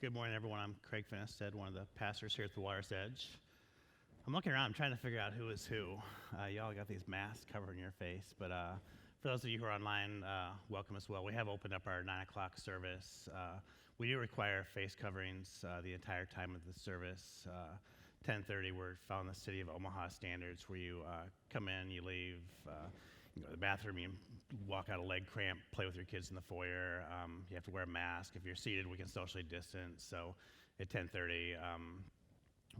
Good morning, everyone. I'm Craig Finestead, one of the pastors here at the Water's Edge. I'm looking around, I'm trying to figure out who is who. Y'all got these masks covering your face, but for those of you who are online, welcome as well. We have opened up our 9 o'clock service. We do require face coverings the entire time of the service. 10:30, we're following the City of Omaha standards where you come in, you leave, you go to the bathroom, you walk out a leg cramp, play with your kids in the foyer. You have to wear a mask. If you're seated, we can socially distance. So at 10:30,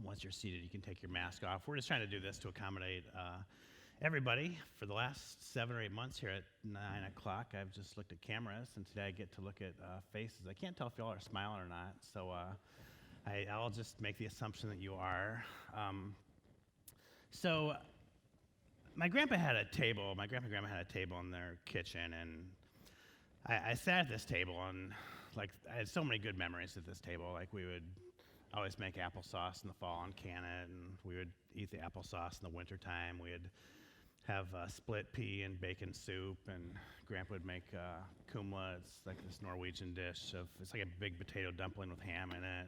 once you're seated, you can take your mask off. We're just trying to do this to accommodate everybody. For the last 7 or 8 months here at 9 o'clock, I've just looked at cameras, and today I get to look at faces. I can't tell if y'all are smiling or not, so I'll just make the assumption that you are. So my grandpa and grandma had a table in their kitchen, and I sat at this table, and like I had so many good memories at this table. Like we would always make applesauce in the fall and can it, and we would eat the applesauce in the wintertime. We'd have split pea and bacon soup, and Grandpa would make kumla. It's like this Norwegian dish it's like a big potato dumpling with ham in it.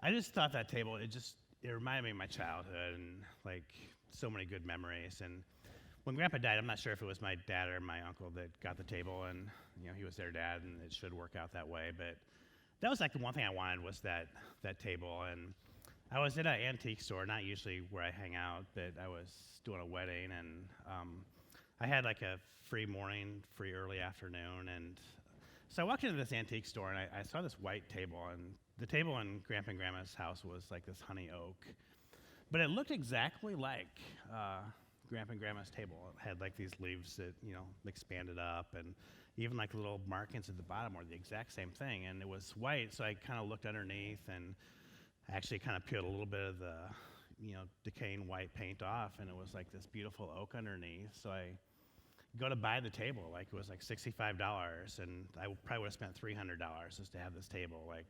I just thought that table, it reminded me of my childhood and like so many good memories. And when Grandpa died, I'm not sure if it was my dad or my uncle that got the table, and he was their dad, and it should work out that way. But that was like the one thing I wanted was that table. And I was at an antique store, not usually where I hang out, but I was doing a wedding, and I had like a free morning, free early afternoon, and so I walked into this antique store, and I saw this white table, and the table in Grandpa and Grandma's house was like this honey oak, but it looked exactly like Grandpa and Grandma's table. It had like these leaves that expanded up, and even like little markings at the bottom were the exact same thing, and it was white. So I kind of looked underneath and actually kind of peeled a little bit of the decaying white paint off, and it was like this beautiful oak underneath. So I go to buy the table, like it was like $65, and I probably would have spent $300 just to have this table. Like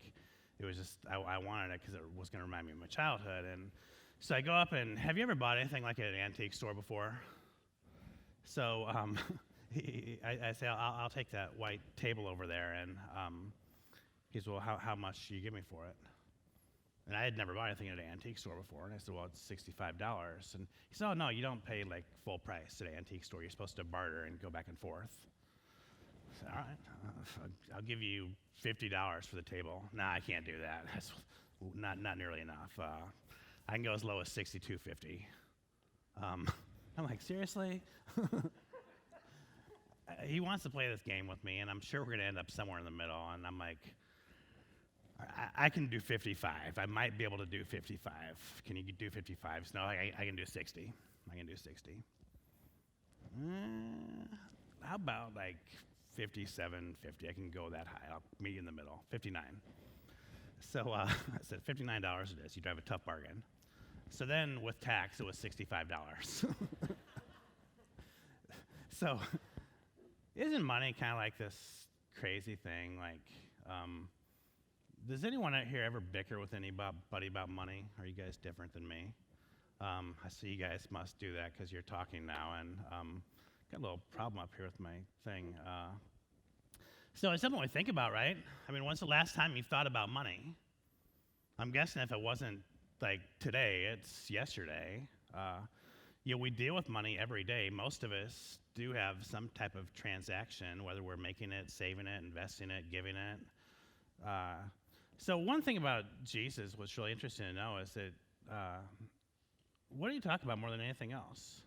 it was just I wanted it because it was going to remind me of my childhood. And so I go up, and have you ever bought anything like at an antique store before? So I say, I'll take that white table over there, and he says, well, how much do you give me for it? And I had never bought anything at an antique store before, and I said, well, it's $65. And he said, oh, no, you don't pay like full price at an antique store. You're supposed to barter and go back and forth. I said, all right, I'll give you $50 for the table. Nah, I can't do that. That's not nearly enough. I can go as low as $62.50. I'm like, seriously? He wants to play this game with me, and I'm sure we're going to end up somewhere in the middle. And I'm like, I can do 55. I might be able to do 55. Can you do 55? No, I can do 60. I can do 60. How about like 57, 50? I can go that high. I'll meet you in the middle. 59. So I said, $59 it is. You drive a tough bargain. So then with tax, it was $65. So isn't money kind of like this crazy thing? Like, does anyone out here ever bicker with anybody about money? Are you guys different than me? I see you guys must do that because you're talking now, and got a little problem up here with my thing. So it's something we think about, right? I mean, when's the last time you thought about money? I'm guessing if it wasn't like today, it's yesterday. We deal with money every day. Most of us do have some type of transaction, whether we're making it, saving it, investing it, giving it. So one thing about Jesus was really interesting to know is that what do you talk about more than anything else?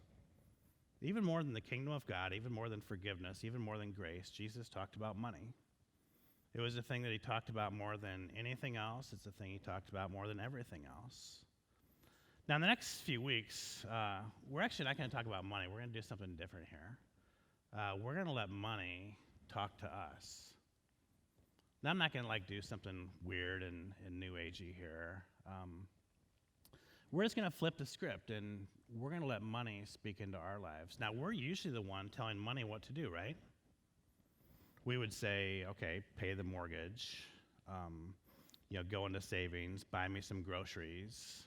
Even more than the kingdom of God, even more than forgiveness, even more than grace, Jesus talked about money. It was the thing that he talked about more than anything else. It's the thing he talked about more than everything else. Now, in the next few weeks, we're actually not going to talk about money. We're going to do something different here. We're going to let money talk to us. Now, I'm not going to do something weird and new agey here. We're just going to flip the script, and we're going to let money speak into our lives. Now, we're usually the one telling money what to do, right? We would say, okay, pay the mortgage, go into savings, buy me some groceries,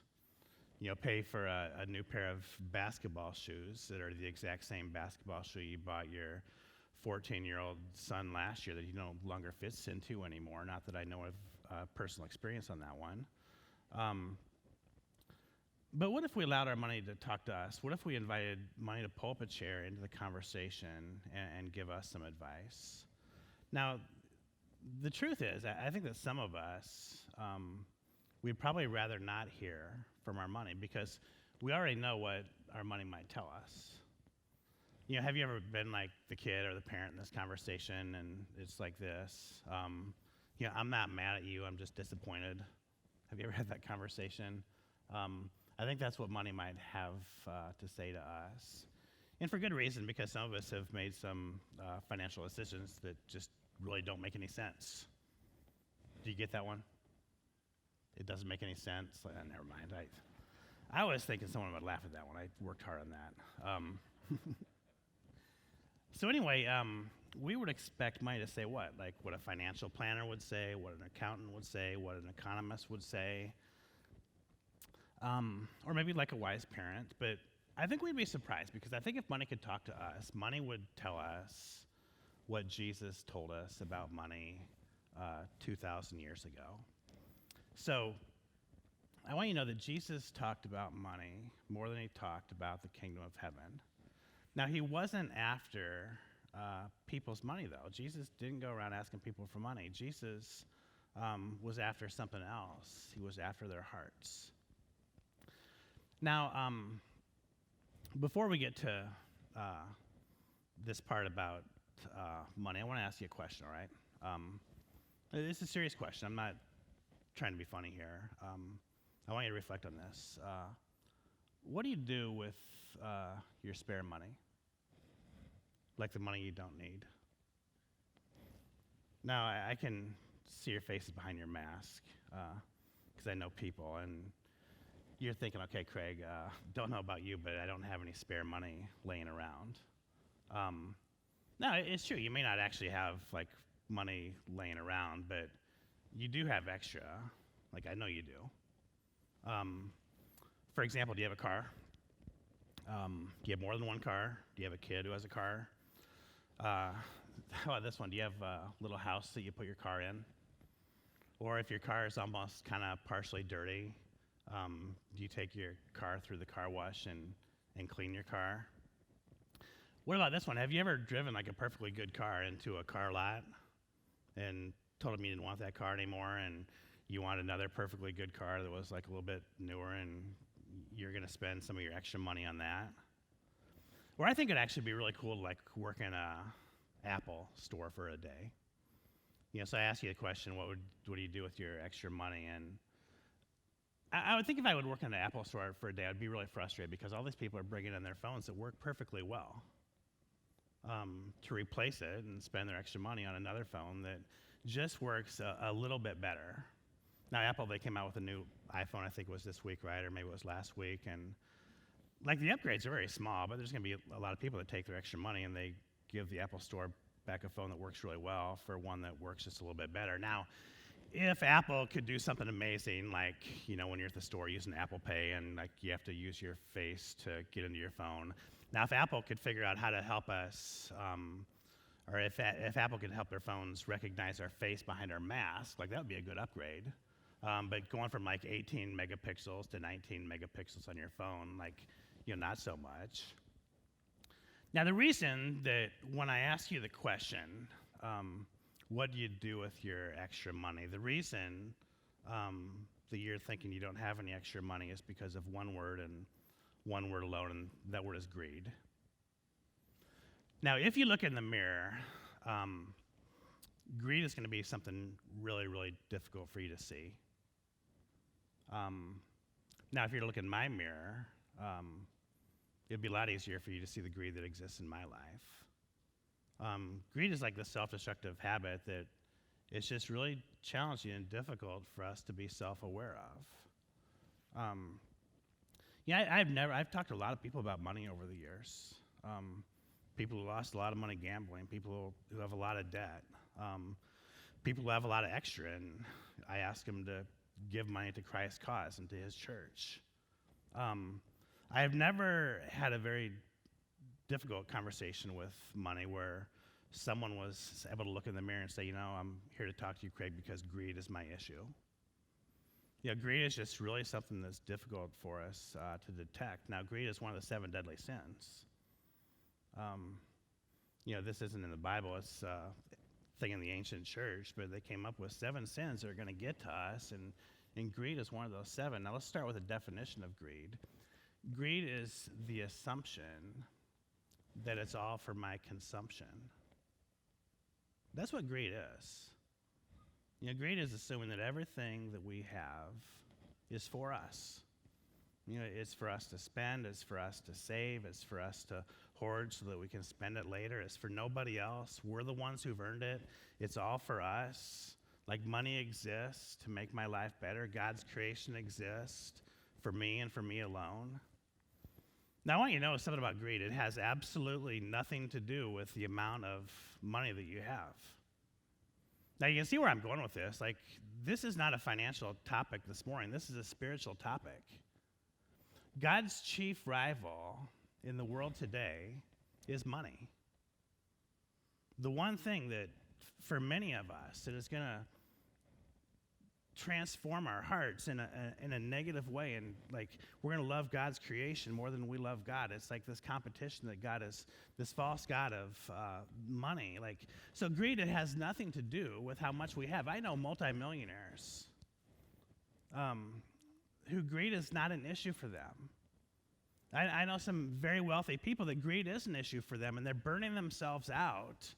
pay for a new pair of basketball shoes that are the exact same basketball shoe you bought your 14-year-old son last year that he no longer fits into anymore. Not that I know of personal experience on that one. Um, but what if we allowed our money to talk to us? What if we invited money to pull up a chair into the conversation and give us some advice? Now, the truth is, I think that some of us, we'd probably rather not hear from our money because we already know what our money might tell us. You know, have you ever been like the kid or the parent in this conversation and it's like this? You know, I'm not mad at you, I'm just disappointed. Have you ever had that conversation? I think that's what money might have to say to us. And for good reason, because some of us have made some financial decisions that just really don't make any sense. Do you get that one? It doesn't make any sense? Never mind. I was thinking someone would laugh at that one. I worked hard on that. So anyway, we would expect money to say what? Like what a financial planner would say, what an accountant would say, what an economist would say, or maybe like a wise parent. But I think we'd be surprised because I think if money could talk to us, money would tell us what Jesus told us about money 2,000 years ago. So I want you to know that Jesus talked about money more than he talked about the kingdom of heaven. Now, he wasn't after people's money, though. Jesus didn't go around asking people for money. Jesus was after something else. He was after their hearts. Now, before we get to this part about money, I want to ask you a question, all right? It's a serious question. I'm not trying to be funny here. I want you to reflect on this. What do you do with your spare money? Like the money you don't need? Now, I can see your faces behind your mask because I know people, and you're thinking, okay, Craig, don't know about you, but I don't have any spare money laying around. No, it's true. You may not actually have like money laying around, but you do have extra. Like I know you do. For example, do you have a car? Do you have more than one car? Do you have a kid who has a car? How about this one? Do you have a little house that you put your car in? Or if your car is almost kind of partially dirty, do you take your car through the car wash and clean your car? What about this one? Have you ever driven like a perfectly good car into a car lot and told them you didn't want that car anymore and you want another perfectly good car that was like a little bit newer and you're going to spend some of your extra money on that? Or I think it'd actually be really cool to like work in a Apple store for a day. You know, so I ask you the question, what do you do with your extra money? And I would think if I would work in an Apple store for a day, I'd be really frustrated because all these people are bringing in their phones that work perfectly well to replace it and spend their extra money on another phone that just works a little bit better. Now, Apple, they came out with a new iPhone, I think it was this week, right? Or maybe it was last week. And like the upgrades are very small, but there's going to be a lot of people that take their extra money and they give the Apple store back a phone that works really well for one that works just a little bit better. Now, if Apple could do something amazing, like, you know, when you're at the store using Apple Pay and like you have to use your face to get into your phone. Now, if Apple could figure out how to help us, or if Apple could help their phones recognize our face behind our mask, like that would be a good upgrade. But going from like 18 megapixels to 19 megapixels on your phone, like, you know, not so much. Now, the reason that when I ask you the question, what do you do with your extra money? The reason that you're thinking you don't have any extra money is because of one word and one word alone, and that word is greed. Now, if you look in the mirror, greed is going to be something really, really difficult for you to see. Now, if you're to look in my mirror, it'd be a lot easier for you to see the greed that exists in my life. Greed is like the self-destructive habit that it's just really challenging and difficult for us to be self-aware of. I've talked to a lot of people about money over the years. People who lost a lot of money gambling, people who have a lot of debt, people who have a lot of extra, and I ask them to give money to Christ's cause and to his church. I have never had a very difficult conversation with money where someone was able to look in the mirror and say, I'm here to talk to you, Craig, because greed is my issue. Greed is just really something that's difficult for us to detect. Now, greed is one of the 7 deadly sins. This isn't in the Bible. It's a thing in the ancient church, but they came up with 7 sins that are going to get to us, and greed is one of those 7. Now, let's start with a definition of greed. Greed is the assumption that it's all for my consumption. That's what greed is. Greed is assuming that everything that we have is for us. It's for us to spend, it's for us to save, it's for us to hoard so that we can spend it later. It's for nobody else. We're the ones who've earned it. It's all for us. Like money exists to make my life better. God's creation exists for me and for me alone. Now, I want you to know something about greed. It has absolutely nothing to do with the amount of money that you have. Now, you can see where I'm going with this. This is not a financial topic this morning. This is a spiritual topic. God's chief rival in the world today is money. The one thing that, for many of us, that is going to transform our hearts in a negative way, and we're going to love God's creation more than we love God. It's like this competition that God is this false god of money. So greed, it has nothing to do with how much we have. I know multimillionaires who greed is not an issue for them. I know some very wealthy people that greed is an issue for them, and they're burning themselves out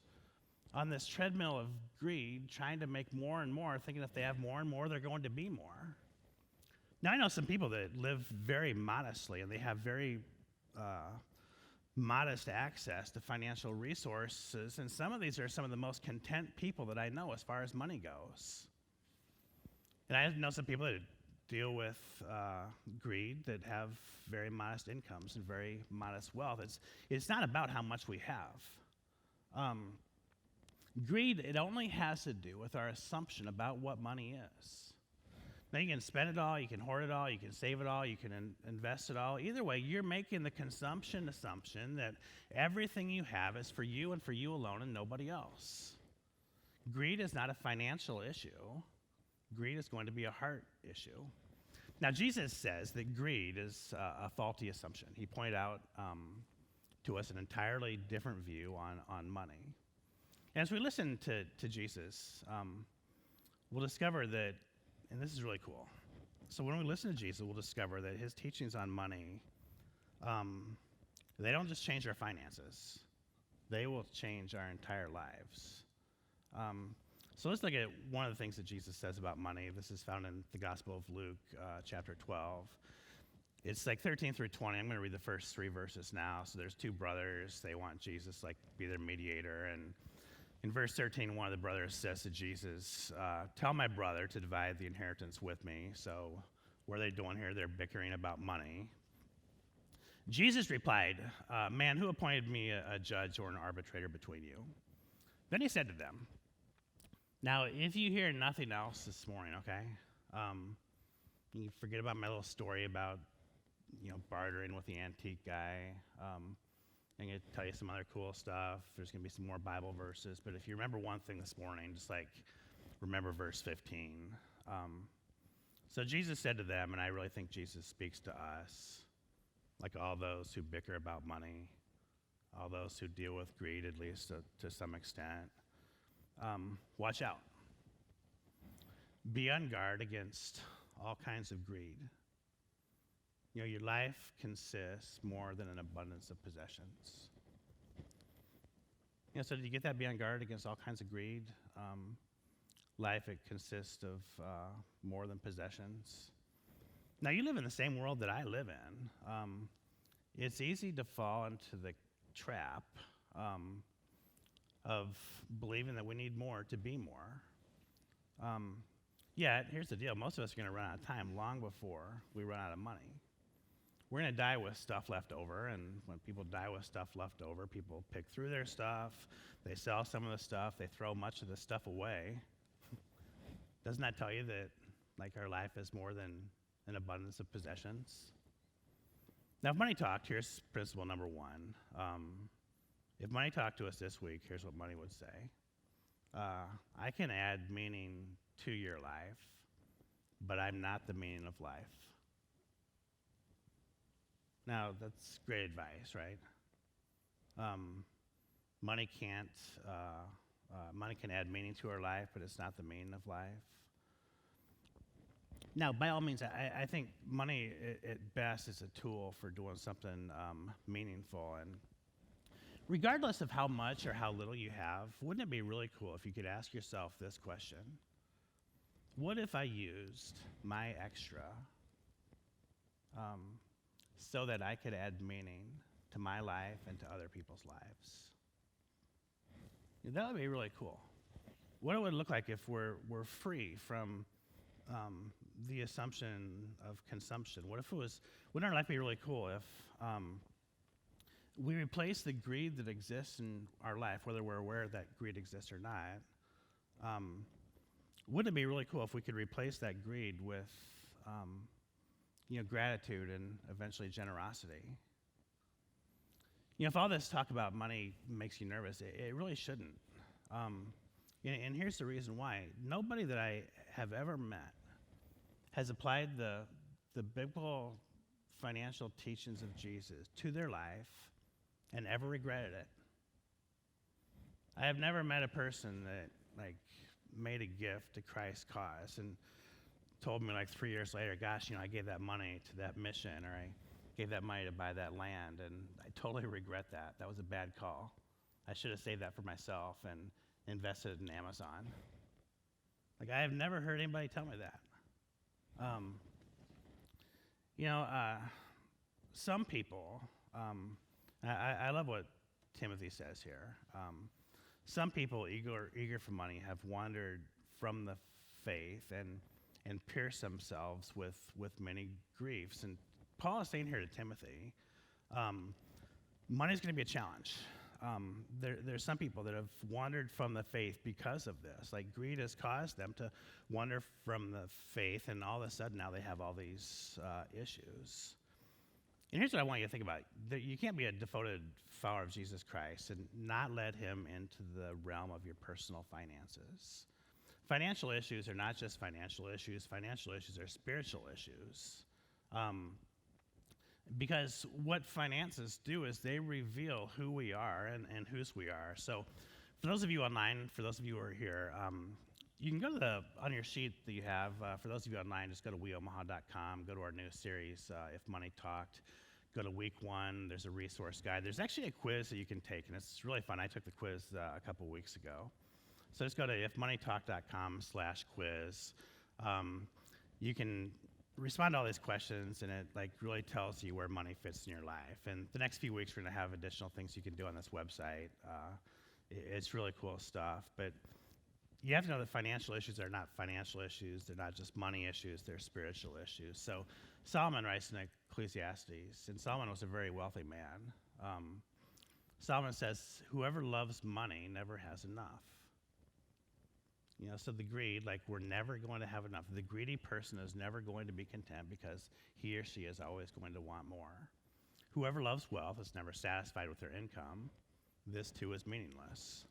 on this treadmill of greed, trying to make more and more, thinking if they have more and more, they're going to be more. Now, I know some people that live very modestly, and they have very modest access to financial resources, and some of these are some of the most content people that I know as far as money goes. And I know some people that deal with greed that have very modest incomes and very modest wealth. It's not about how much we have. Greed, it only has to do with our assumption about what money is. Now, you can spend it all, you can hoard it all, you can save it all, you can invest it all. Either way, you're making the consumption assumption that everything you have is for you and for you alone and nobody else. Greed is not a financial issue. Greed is going to be a heart issue. Now, Jesus says that greed is a faulty assumption. He pointed out to us an entirely different view on money. And as we listen to Jesus, we'll discover that, and this is really cool. So when we listen to Jesus, we'll discover that his teachings on money, they don't just change our finances. They will change our entire lives. So let's look at one of the things that Jesus says about money. This is found in the Gospel of Luke, chapter 12. It's 13 through 20. I'm going to read the first 3 verses now. So there's 2 brothers. They want Jesus to be their mediator. And in verse 13, one of the brothers says to Jesus, tell my brother to divide the inheritance with me. So what are they doing here? They're bickering about money. Jesus replied, man, who appointed me a judge or an arbitrator between you? Then he said to them, now, if you hear nothing else this morning, okay, you forget about my little story about, bartering with the antique guy. I'm going to tell you some other cool stuff. There's going to be some more Bible verses. But if you remember one thing this morning, just remember verse 15. So Jesus said to them, and I really think Jesus speaks to us, all those who bicker about money, all those who deal with greed, at least to some extent. Watch out. Be on guard against all kinds of greed. Your life consists more than an abundance of possessions. So did you get that? Be on guard against all kinds of greed. Life, it consists of more than possessions. Now, you live in the same world that I live in. It's easy to fall into the trap of believing that we need more to be more. Yet, here's the deal. Most of us are going to run out of time long before we run out of money. We're going to die with stuff left over, and when people die with stuff left over, people pick through their stuff, they sell some of the stuff, they throw much of the stuff away. Doesn't that tell you that our life is more than an abundance of possessions? Now, if money talked, here's principle number 1. If money talked to us this week, here's what money would say. I can add meaning to your life, but I'm not the meaning of life. Now, that's great advice, right? Money can't, money can add meaning to our life, but it's not the meaning of life. Now, by all means, I think money at best is a tool for doing something meaningful. And regardless of how much or how little you have, wouldn't it be really cool if you could ask yourself this question? What if I used my extra so that I could add meaning to my life and to other people's lives? That would be really cool. What it would look like if we're free from the assumption of consumption. Wouldn't our life be really cool if we replace the greed that exists in our life, whether we're aware that greed exists or not? Wouldn't it be really cool if we could replace that greed with gratitude and eventually generosity? If all this talk about money makes you nervous, it really shouldn't. And here's the reason why. Nobody that I have ever met has applied the biblical financial teachings of Jesus to their life and ever regretted it. I have never met a person that made a gift to Christ's cause and told me 3 years later, gosh, I gave that money to that mission, or I gave that money to buy that land, and I totally regret that. That was a bad call. I should have saved that for myself and invested in Amazon. I have never heard anybody tell me that. Some people, I love what Timothy says here. Some people eager for money have wandered from the faith and pierced themselves with many griefs. And Paul is saying here to Timothy, money's going to be a challenge. There's some people that have wandered from the faith because of this. Greed has caused them to wander from the faith, and all of a sudden now they have all these issues. And here's what I want you to think about. You can't be a devoted follower of Jesus Christ and not let him into the realm of your personal finances. Financial issues are not just financial issues. Financial issues are spiritual issues. Because what finances do is they reveal who we are and whose we are. So for those of you online, for those of you who are here, you can go to on your sheet that you have, for those of you online, just go to weomaha.com, go to our new series, If Money Talked, go to week 1, there's a resource guide. There's actually a quiz that you can take, and it's really fun. I took the quiz a couple weeks ago. So just go to ifmoneytalk.com/quiz. You can respond to all these questions, and it really tells you where money fits in your life. And the next few weeks, we're going to have additional things you can do on this website. It's really cool stuff. But you have to know that financial issues are not financial issues. They're not just money issues. They're spiritual issues. So Solomon writes in Ecclesiastes, and Solomon was a very wealthy man. Solomon says, whoever loves money never has enough. So the greed, we're never going to have enough. The greedy person is never going to be content because he or she is always going to want more. Whoever loves wealth is never satisfied with their income. This too is meaningless.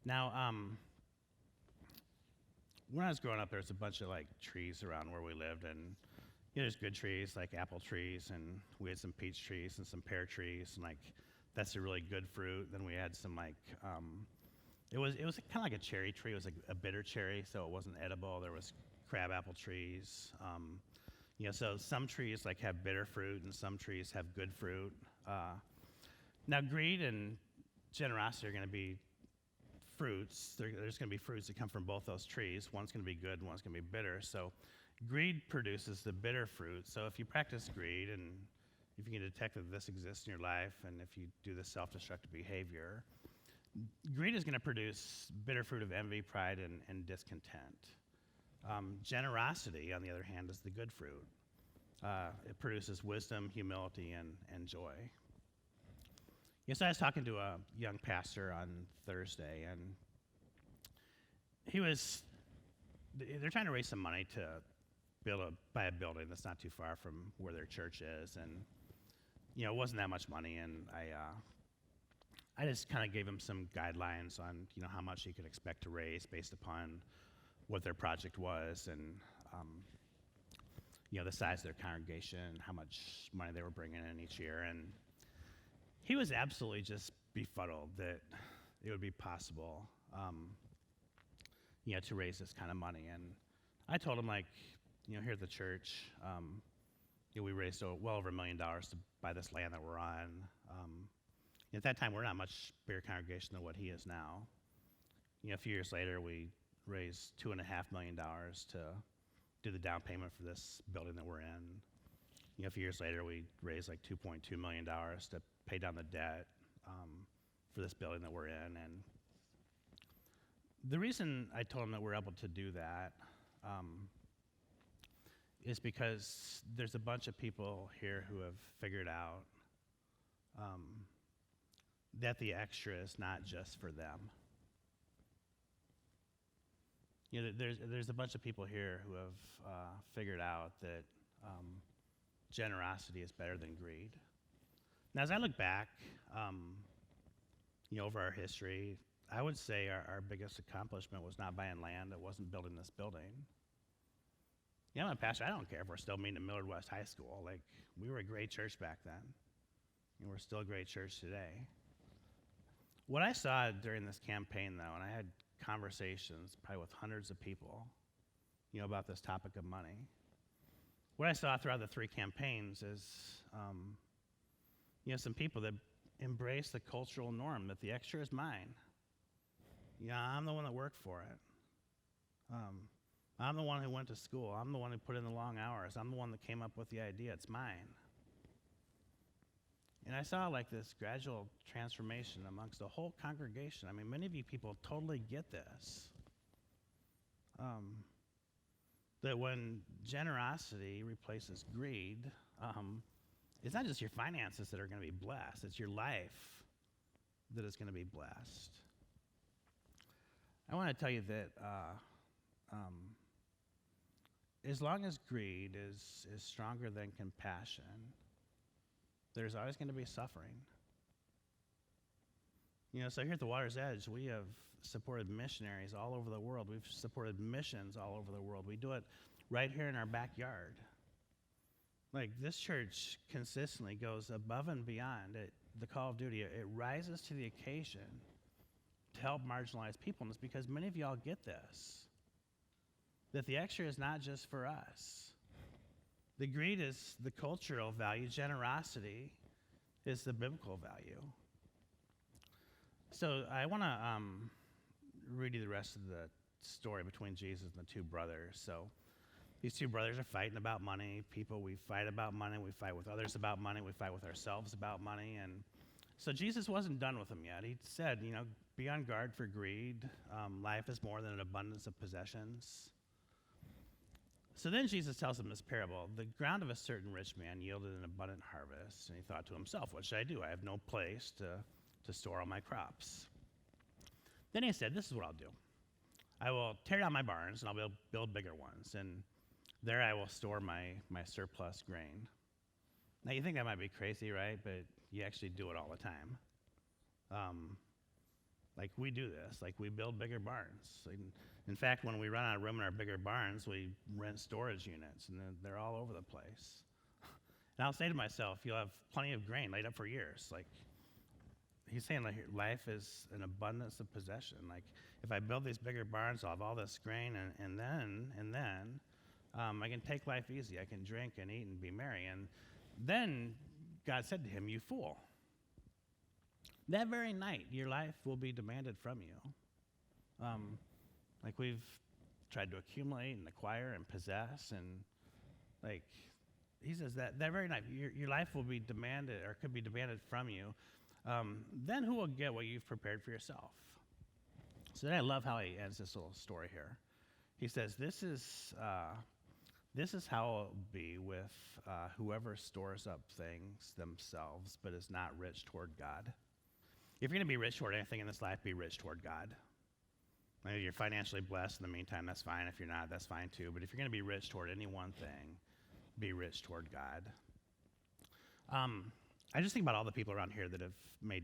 Now, when I was growing up, there was a bunch of trees around where we lived, and there's good trees like apple trees, and we had some peach trees and some pear trees, and that's a really good fruit. Then we had some it was kind of like a cherry tree. It was a bitter cherry, so it wasn't edible. There was crabapple trees. So some trees have bitter fruit, and some trees have good fruit. Now, greed and generosity are going to be fruits. There's going to be fruits that come from both those trees. One's going to be good, and one's going to be bitter. So greed produces the bitter fruit. So if you practice greed, and if you can detect that this exists in your life, and if you do this self-destructive behavior, greed is going to produce bitter fruit of envy, pride, and discontent. Generosity, on the other hand, is the good fruit. It produces wisdom, humility, and joy. So I was talking to a young pastor on Thursday, and they're trying to raise some money to buy a building that's not too far from where their church is, and it wasn't that much money, and I just kind of gave him some guidelines on, how much he could expect to raise based upon what their project was and, the size of their congregation, how much money they were bringing in each year. And he was absolutely just befuddled that it would be possible, to raise this kind of money. And I told him, here at the church, we raised well over $1 million to buy this land that we're on. At that time, we're not much bigger congregation than what he is now. A few years later, we raised $2.5 million to do the down payment for this building that we're in. A few years later, we raised like $2.2 million to pay down the debt for this building that we're in. And the reason I told him that we're able to do that is because there's a bunch of people here who have figured out that the extra is not just for them. There's a bunch of people here who have figured out that generosity is better than greed. Now, as I look back, over our history, I would say our biggest accomplishment was not buying land. It wasn't building this building. I'm a pastor. I don't care if we're still meeting at Millard West High School. We were a great church back then, and we're still a great church today. What I saw during this campaign, though, and I had conversations probably with hundreds of people, about this topic of money. What I saw throughout the 3 campaigns is, some people that embrace the cultural norm that the extra is mine. I'm the one that worked for it. I'm the one who went to school. I'm the one who put in the long hours. I'm the one that came up with the idea. It's mine. And I saw this gradual transformation amongst the whole congregation. I mean, many of you people totally get this. That when generosity replaces greed, it's not just your finances that are going to be blessed, it's your life that is going to be blessed. I want to tell you that as long as greed is stronger than compassion, there's always going to be suffering. So here at the Water's Edge, we have supported missionaries all over the world. We've supported missions all over the world. We do it right here in our backyard. This church consistently goes above and beyond the call of duty. It rises to the occasion to help marginalized people, and it's because many of y'all get this, that the extra is not just for us. The greed is the cultural value. Generosity is the biblical value. So I want to read you the rest of the story between Jesus and the 2 brothers. So these 2 brothers are fighting about money. We fight about money. We fight with others about money. We fight with ourselves about money. And so Jesus wasn't done with them yet. He said, be on guard for greed. Life is more than an abundance of possessions. So then Jesus tells them this parable. The ground of a certain rich man yielded an abundant harvest, and he thought to himself, what should I do? I have no place to store all my crops. Then he said, this is what I'll do. I will tear down my barns, and I'll build bigger ones, and there I will store my surplus grain. Now, you think that might be crazy, right? But you actually do it all the time. We do this. We build bigger barns. In fact, when we run out of room in our bigger barns, we rent storage units, and they're all over the place. And I'll say to myself, you'll have plenty of grain laid up for years. He's saying, life is an abundance of possession. If I build these bigger barns, I'll have all this grain, and then I can take life easy. I can drink and eat and be merry. And then God said to him, you fool. That very night, your life will be demanded from you. We've tried to accumulate and acquire and possess, and he says that very night, your life will be demanded or could be demanded from you. Then who will get what you've prepared for yourself? So then I love how he ends this little story here. He says, this is how it will be with whoever stores up things themselves but is not rich toward God. If you're going to be rich toward anything in this life, be rich toward God. Maybe you're financially blessed in the meantime, that's fine. If you're not, that's fine too. But if you're going to be rich toward any one thing, be rich toward God. I just think about all the people around here that have made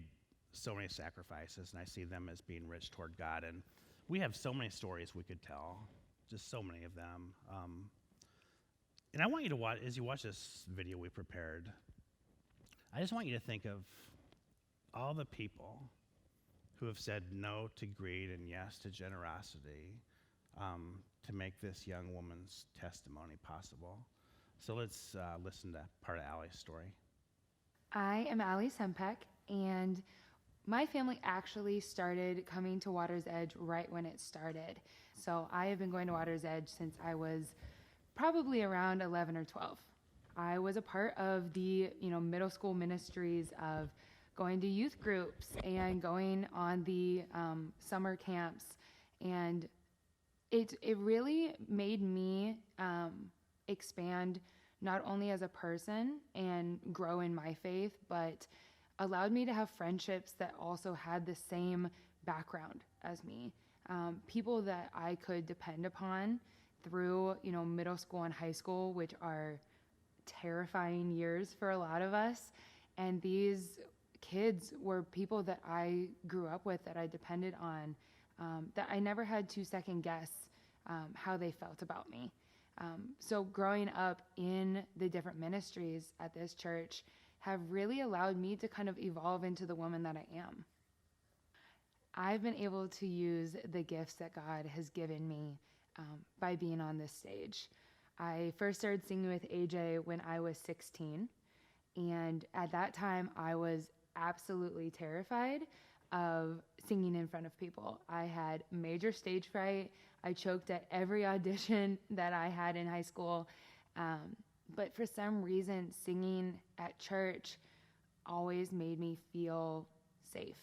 so many sacrifices, and I see them as being rich toward God. And we have so many stories we could tell, just so many of them. And I want you to watch, as you watch this video we prepared, I just want you to think of all the people who have said no to greed and yes to generosity, to make this young woman's testimony possible. So let's listen to part of Allie's story. I am Allie Sempek, and my family actually started coming to Water's Edge right when it started. So I have been going to Water's Edge since I was probably around 11 or 12. I was a part of the, middle school ministries of going to youth groups and going on the summer camps, and it really made me expand not only as a person and grow in my faith, but allowed me to have friendships that also had the same background as me. People that I could depend upon through, middle school and high school, which are terrifying years for a lot of us. And these kids were people that I grew up with, that I depended on, that I never had to second guess how they felt about me. So growing up in the different ministries at this church have really allowed me to kind of evolve into the woman that I am. I've been able to use the gifts that God has given me by being on this stage. I first started singing with AJ when I was 16, and at that time I was absolutely terrified of singing in front of people. I had major stage fright. I choked at every audition that I had in high school. But for some reason, singing at church always made me feel safe.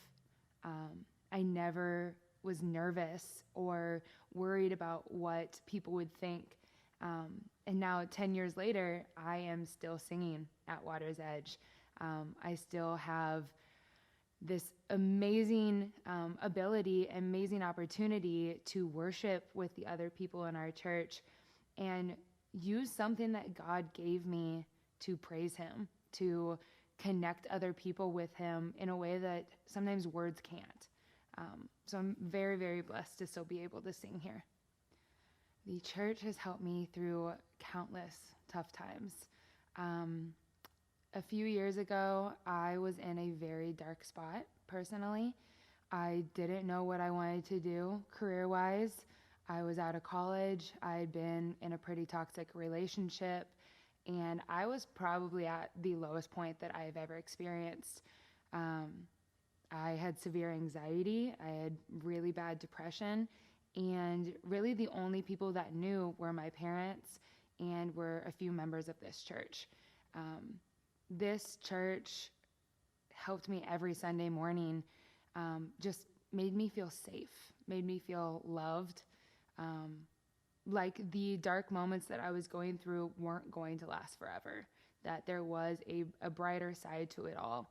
I never was nervous or worried about what people would think. And now 10 years later, I am still singing at Water's Edge. I still have this amazing ability, amazing opportunity to worship with the other people in our church and use something that God gave me to praise him, to connect other people with him in a way that sometimes words can't. So I'm very, very blessed to still be able to sing here. The church has helped me through countless tough times. A few years ago, I was in a very dark spot personally. I didn't know what I wanted to do career-wise. I was out of college. I had been in a pretty toxic relationship, and I was probably at the lowest point that I've ever experienced. I had severe anxiety. I had really bad depression, and really the only people that knew were my parents and were a few members of this church. This church helped me every Sunday morning, just made me feel safe, made me feel loved. Like the dark moments that I was going through weren't going to last forever, that there was a brighter side to it all.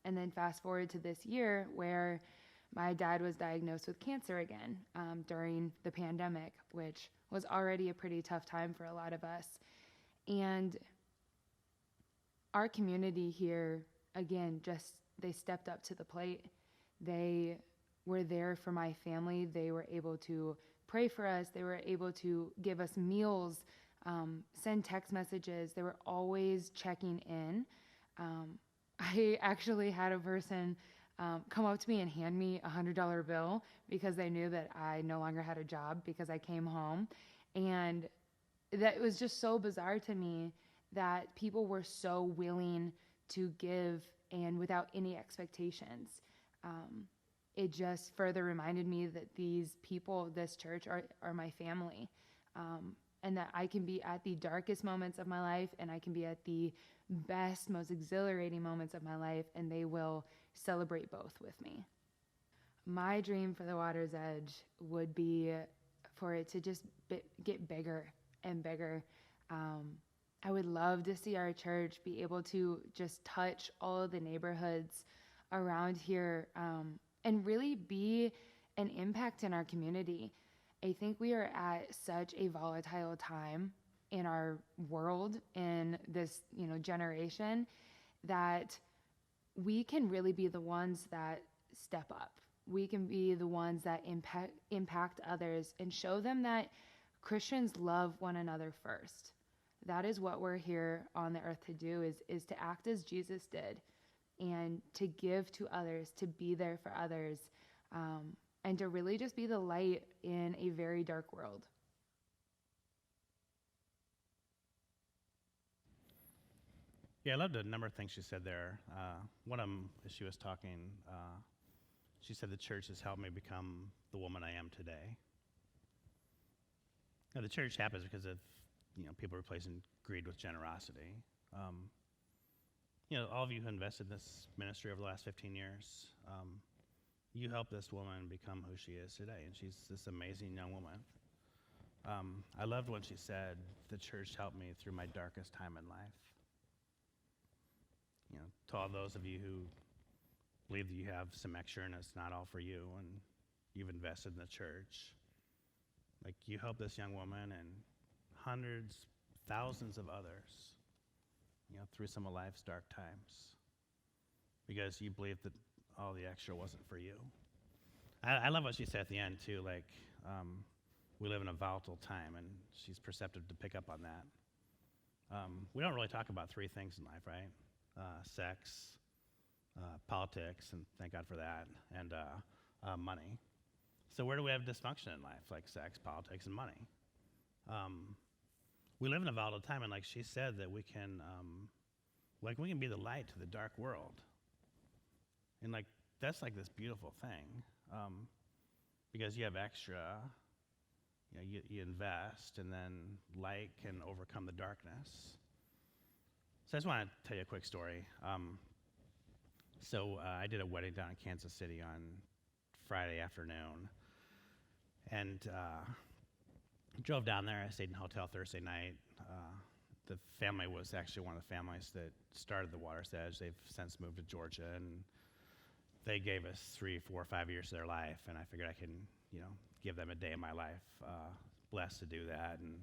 And then fast forward to this year where my dad was diagnosed with cancer again during the pandemic, which was already a pretty tough time for a lot of us. And our community here, again, they stepped up to the plate. They were there for my family. They were able to pray for us. They were able to give us meals, send text messages. They were always checking in. I actually had a person come up to me and hand me a $100 bill because they knew that I no longer had a job because I came home. And that was just so bizarre to me that people were so willing to give and without any expectations. It just further reminded me that these people, this church, are my family, and that I can be at the darkest moments of my life and I can be at the best, most exhilarating moments of my life, and they will celebrate both with me. My dream for the Water's Edge would be for it to just get bigger and bigger. I would love to see our church be able to just touch all of the neighborhoods around here and really be an impact in our community. I think we are at such a volatile time in our world, in this generation, that we can really be the ones that step up. We can be the ones that impact others and show them that Christians love one another first. That is what we're here on the earth to do, is to act as Jesus did and to give to others, to be there for others, and to really just be the light in a very dark world. Yeah, I loved a number of things she said there. One of them, as she was talking, she said the church has helped me become the woman I am today. Now, the church happens because of people replacing greed with generosity. All of you who invested in this ministry over the last 15 years, you helped this woman become who she is today, and she's this amazing young woman. I loved when she said, the church helped me through my darkest time in life. To all those of you who believe that you have some extra and it's not all for you, and you've invested in the church, like you helped this young woman and hundreds, thousands of others, through some of life's dark times, because you believed that all the extra wasn't for you. I love what she said at the end too, like we live in a volatile time, and she's perceptive to pick up on that. We don't really talk about three things in life, right? Sex, politics, and thank God for that, and money. So where do we have dysfunction in life? Like sex, politics, and money. We live in a volatile time, and like she said, that we can be the light to the dark world. And like that's like this beautiful thing, because you have extra. You invest, and then light can overcome the darkness. So I just want to tell you a quick story. I did a wedding down in Kansas City on Friday afternoon, and drove down there. I stayed in a hotel Thursday night. The family was actually one of the families that started the Water's Edge. They've since moved to Georgia, and they gave us 3, 4, 5 years of their life, and I figured I can, give them a day of my life. Blessed to do that. And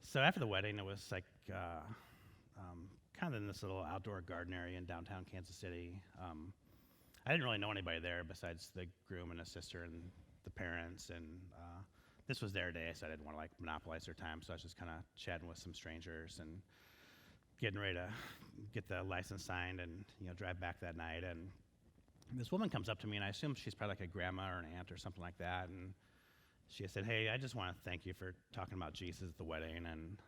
so after the wedding, it was like kind of in this little outdoor garden area in downtown Kansas City. I didn't really know anybody there besides the groom and his sister and the parents, and this was their day, so I didn't want to monopolize their time, so I was just kind of chatting with some strangers and getting ready to get the license signed and drive back that night. And this woman comes up to me, and I assume she's probably like a grandma or an aunt or something like that, and she said, "Hey, I just want to thank you for talking about Jesus at the wedding." And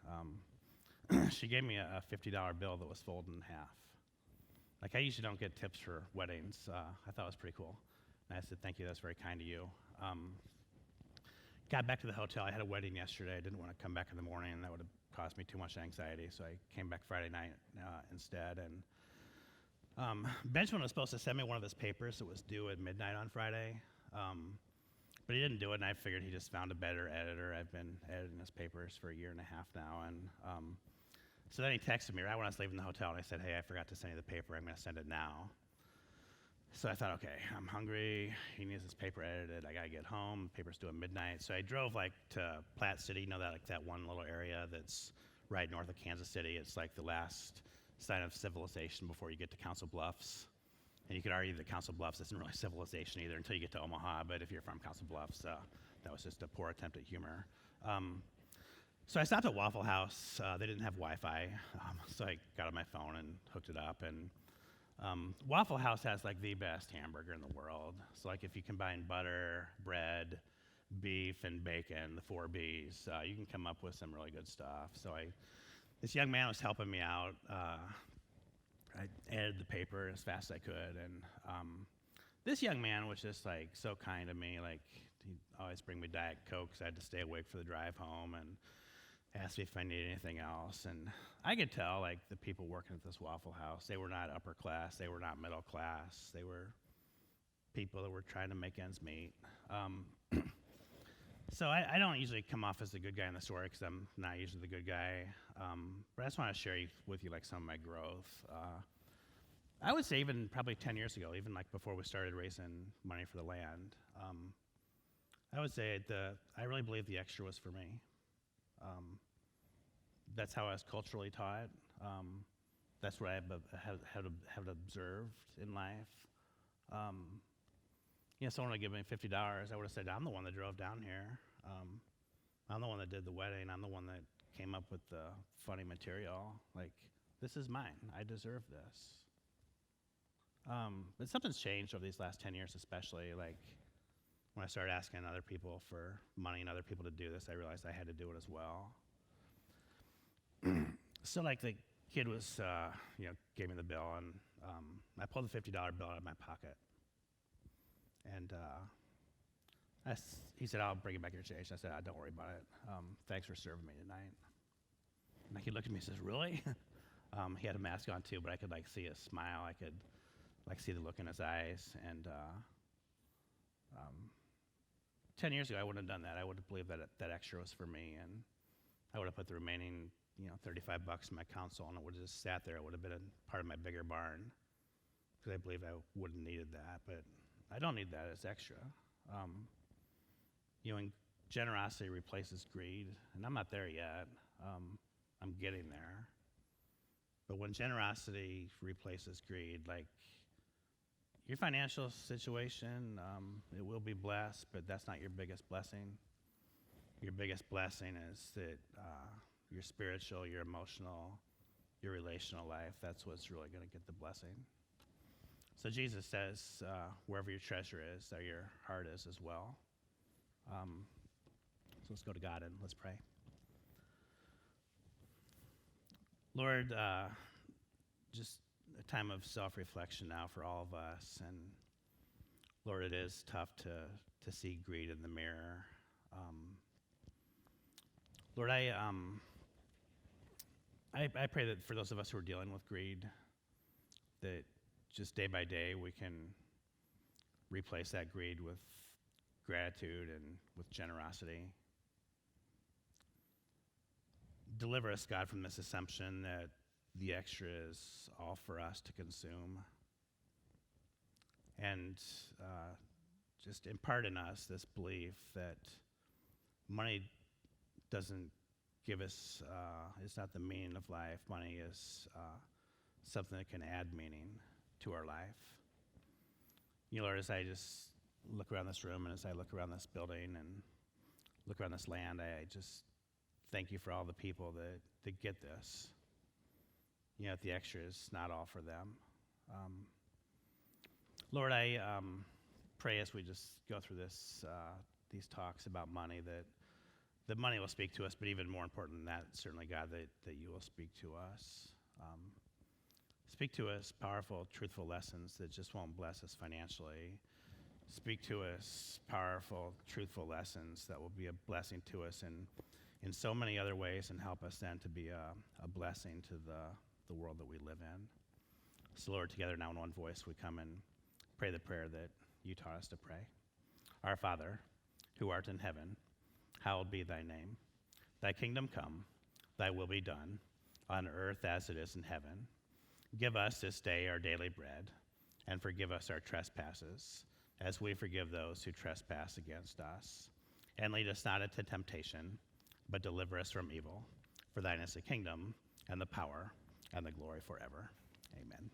she gave me a $50 bill that was folded in half. Like, I usually don't get tips for weddings. I thought it was pretty cool. And I said, "Thank you, that's very kind of you." Got back to the hotel. I had a wedding yesterday. I didn't want to come back in the morning, and that would have caused me too much anxiety, so I came back Friday night instead. And Benjamin was supposed to send me one of his papers that was due at midnight on Friday, but he didn't do it, and I figured he just found a better editor. I've been editing his papers for 1.5 years now, and so then he texted me right when I was leaving the hotel, and I said, "Hey, I forgot to send you the paper. I'm going to send it now." So I thought, okay, I'm hungry. He needs his paper edited. I got to get home. The paper's due at midnight. So I drove to Platte City, that one little area that's right north of Kansas City. It's like the last sign of civilization before you get to Council Bluffs. And you could argue that Council Bluffs isn't really civilization either until you get to Omaha, but if you're from Council Bluffs, that was just a poor attempt at humor. So I stopped at Waffle House. They didn't have Wi-Fi, so I got on my phone and hooked it up. And Waffle House has the best hamburger in the world. So if you combine butter, bread, beef, and bacon, the 4 Bs, you can come up with some really good stuff. So this young man was helping me out. I edited the paper as fast as I could, and this young man was just so kind to me. He'd always bring me Diet Coke because I had to stay awake for the drive home, and asked me if I needed anything else. And I could tell the people working at this Waffle House, they were not upper class, they were not middle class, they were people that were trying to make ends meet. So I don't usually come off as the good guy in the story because I'm not usually the good guy, but I just want to share with you some of my growth. I would say even probably 10 years ago, even before we started raising money for the land, I would say I really believe the extra was for me. That's how I was culturally taught. That's what I have observed in life. Someone would give me $50. I would have said, I'm the one that drove down here. I'm the one that did the wedding. I'm the one that came up with the funny material. Like, this is mine. I deserve this. But something's changed over these last 10 years, especially. Like, when I started asking other people for money and other people to do this, I realized I had to do it as well. So, like, the kid was, gave me the bill, and I pulled the $50 bill out of my pocket. And he said, I'll bring it back your change. I said, don't worry about it. Thanks for serving me tonight. And he looked at me and says, really? He had a mask on too, but I could see his smile. I could see the look in his eyes. And 10 years ago, I wouldn't have done that. I would have believed that extra was for me, and I would have put the remaining $35 in my console, and it would have just sat there. It would have been a part of my bigger barn, because I believed I wouldn't have needed that. But I don't need that. It's extra. And generosity replaces greed, and I'm not there yet. I'm getting there. But when generosity replaces greed, like your financial situation, it will be blessed, but that's not your biggest blessing. Your biggest blessing is that your spiritual, your emotional, your relational life, that's what's really going to get the blessing. So Jesus says, wherever your treasure is, there your heart is as well. So let's go to God and let's pray. Lord, just a time of self-reflection now for all of us. And Lord, it is tough to see greed in the mirror. Lord, I pray that for those of us who are dealing with greed, that just day by day we can replace that greed with gratitude and with generosity. Deliver us, God, from this assumption that the extra is all for us to consume. And just impart in us this belief that money doesn't give us, it's not the meaning of life. Money is something that can add meaning to our life. Lord, as I just look around this room and as I look around this building and look around this land, I just thank you for all the people that get this. The extra is not all for them. Lord, I pray as we just go through these talks about money that money will speak to us, but even more important than that, certainly, God, that you will speak to us. Speak to us powerful, truthful lessons that just won't bless us financially. Speak to us powerful, truthful lessons that will be a blessing to us in so many other ways, and help us then to be a blessing to the world that we live in. So, Lord, together now in one voice, we come and pray the prayer that you taught us to pray. Our Father, who art in heaven, hallowed be thy name. Thy kingdom come, thy will be done, on earth as it is in heaven. Give us this day our daily bread, and forgive us our trespasses, as we forgive those who trespass against us. And lead us not into temptation, but deliver us from evil. For thine is the kingdom, and the power, and the glory forever. Amen.